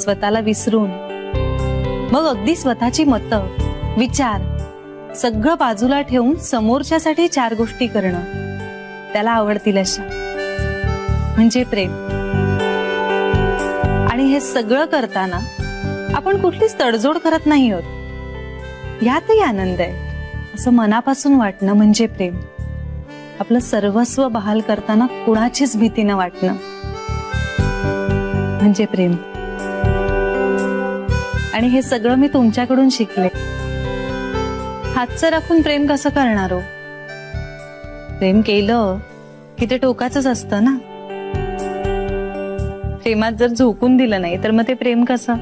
स्वतःला विसरून, मग अगदी स्वतःची मतं, विचार सगळं बाजूला ठेवून समोरच्यासाठी 4 गोष्टी करणं, त्याला आवडतील अशा, म्हणजे प्रेम. आणि हे सगळं करताना आपण कुठलीच तडजोड करत नाही आहोत, यातही आनंद आहे असं मनापासून वाटणं म्हणजे प्रेम. आपलं सर्वस्व बहाल करताना कुणाचीच भीती न वाटणं म्हणजे प्रेम. आणि हे सगळं मी तुमच्याकडून शिकले. हातचं राखून प्रेम कसं करणार हो? प्रेम केलं की ते टोकाचंच असतं ना. प्रेमात जर झोकून दिलं नाही तर मग ते प्रेम कसं?